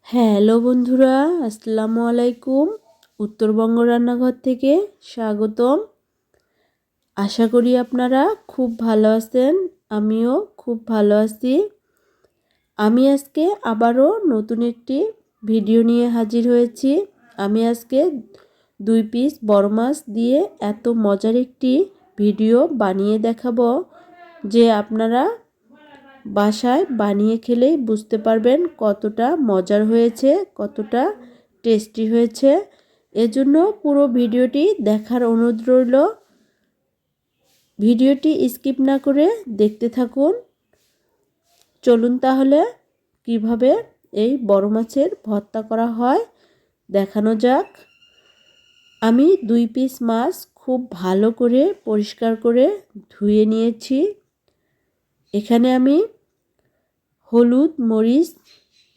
Hello বন্ধুরা, আসসালামু আলাইকুম। উত্তরবঙ্গ রান্নাঘর থেকে স্বাগতম। আশা করি আপনারা খুব ভালো আছেন। আমিও খুব ভালো আছি। আমি আজকে আবারও নতুন একটি ভিডিও নিয়ে হাজির হয়েছি। আমি আজকে 2 পিস বড় মাছ দিয়ে এত মজার একটি ভিডিও বানিয়ে দেখাবো যে আপনারা বাসায় বানিয়ে খেলেই বুঝতে পারবেন কতটা মজার হয়েছে, কতটা টেস্টি হয়েছে। এজন্য পুরো ভিডিওটি দেখার অনুরোধ রইল। ভিডিওটি স্কিপ না করে দেখতে থাকুন। চলুন তাহলে কিভাবে এই বড় মাছের ভর্তা করা হয় দেখানো যাক। আমি 2 পিস মাছ খুব ভালো করে পরিষ্কার করে ধুয়ে নিয়েছি। এখানে আমি হলুদ, মরিচ,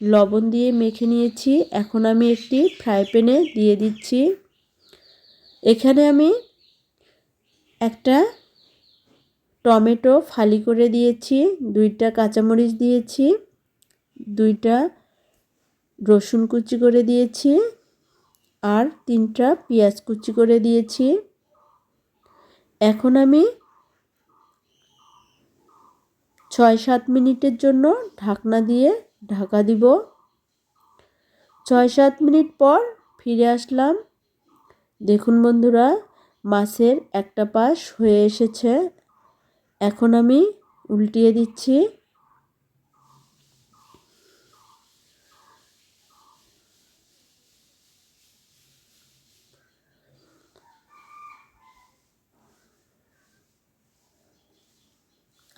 লবণ দিয়ে মেখে নিয়েছি। এখন আমি একটি ফ্রাই প্যানে দিয়ে দিচ্ছি। এখানে আমি একটা টমেটো ফালি করে দিয়েছি, 2টা কাঁচামরিচ দিয়েছি, 2টা রসুন কুচি করে দিয়েছি আর 3টা পেঁয়াজ কুচি করে দিয়েছি। এখন আমি 6-7 মিনিটের জন্য ঢাকনা দিয়ে ঢাকা দিব। 6-7 মিনিট পর ফিরে আসলাম। দেখুন বন্ধুরা, মাছের একটা পাশ হয়ে এসেছে। এখন আমি উল্টিয়ে দিচ্ছি।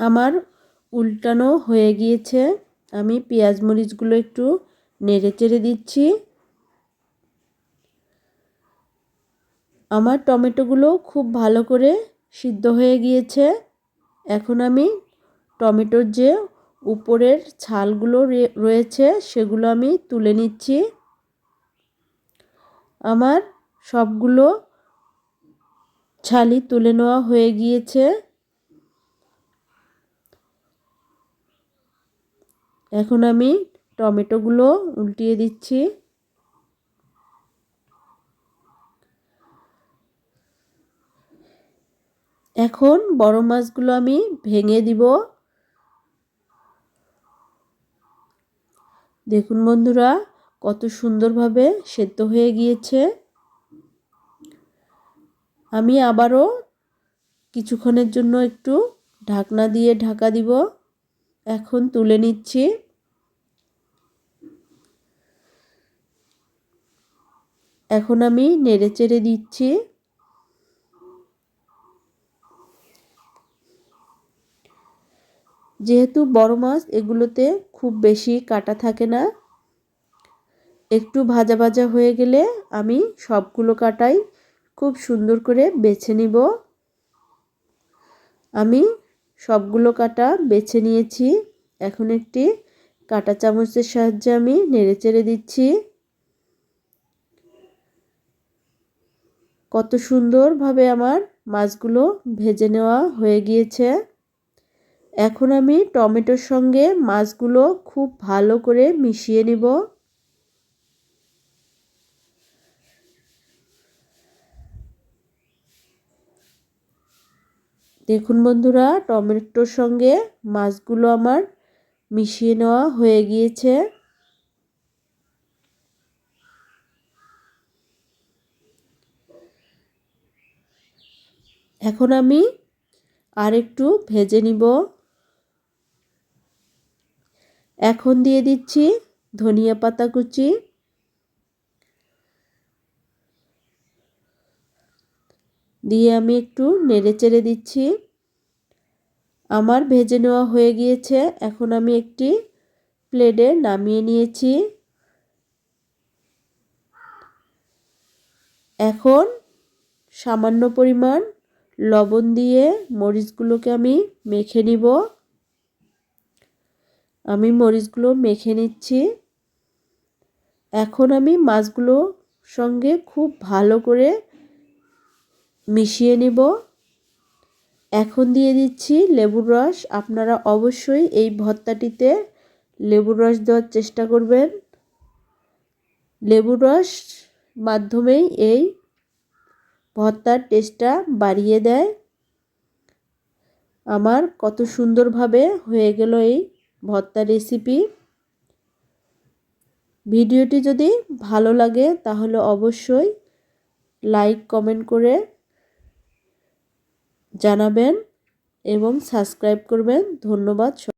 আমার উল্টানো হয়ে গিয়েছে। আমি পেঁয়াজ মরিচগুলো একটু নেড়ে চেড়ে দিচ্ছি। আমার টমেটোগুলো খুব ভালো করে সিদ্ধ হয়ে গিয়েছে। এখন আমি টমেটোর যে উপরের ছালগুলো রয়েছে সেগুলো আমি তুলে নিচ্ছি। আমার সবগুলো ছালই তুলে নেওয়া হয়ে গিয়েছে। এখন আমি টমেটোগুলো উল্টিয়ে দিচ্ছি। এখন বড় মাছগুলো আমি ভেঙে দিব। দেখুন বন্ধুরা, কত সুন্দরভাবে সেদ্ধ হয়ে গিয়েছে। আমি আবারও কিছুক্ষণের জন্য একটু ঢাকনা দিয়ে ঢাকা দিব। এখন তুলে নিচ্ছি। এখন আমি নেড়ে চেড়ে দিচ্ছি। যেহেতু বড় মাছ, এগুলোতে খুব বেশি কাটা থাকে না। একটু ভাজা ভাজা হয়ে গেলে আমি সবগুলো কাটাই খুব সুন্দর করে বেছে নিব। আমি সবগুলো কাটা বেছে নিয়েছি। এখন একটি কাঁটা চামচের সাহায্যে আমি নেড়ে চেড়ে দিচ্ছি। কত সুন্দরভাবে আমার মাছগুলো ভেজে নেওয়া হয়ে গিয়েছে। এখন আমি টমেটোর সঙ্গে মাছগুলো খুব ভালো করে মিশিয়ে নিব। দেখুন বন্ধুরা, টমেটোর সঙ্গে মাছগুলো আমার মিশিয়ে নেওয়া হয়ে গিয়েছে। এখন আমি আর একটু ভেজে নিব। এখন দিয়ে দিচ্ছি ধনিয়া পাতা কুচি, দিয়ে আমি একটু নেড়ে চেড়ে দিচ্ছি। আমার ভেজে নেওয়া হয়ে গিয়েছে। এখন আমি একটি প্লেটে নামিয়ে নিয়েছি। এখন সামান্য পরিমাণ লবণ দিয়ে মরিচগুলোকে আমি মেখে নিব। আমি মরিচগুলো মেখে নিচ্ছি। এখন আমি মাছগুলো সঙ্গে খুব ভালো করে মিশিয়ে নিব। এখন দিয়ে দিচ্ছি লেবুর রস। আপনারা অবশ্যই এই ভর্তাটিতে লেবুর রস দেওয়ার চেষ্টা করবেন। লেবুর রস মাধ্যমেই এই ভর্তার টেস্টটা বাড়িয়ে দেয়। আমার কত সুন্দরভাবে হয়ে গেল এই ভর্তা রেসিপি। ভিডিওটি যদি ভালো লাগে তাহলে অবশ্যই লাইক কমেন্ট করে জানাবেন এবং সাবস্ক্রাইব করবেন। ধন্যবাদ।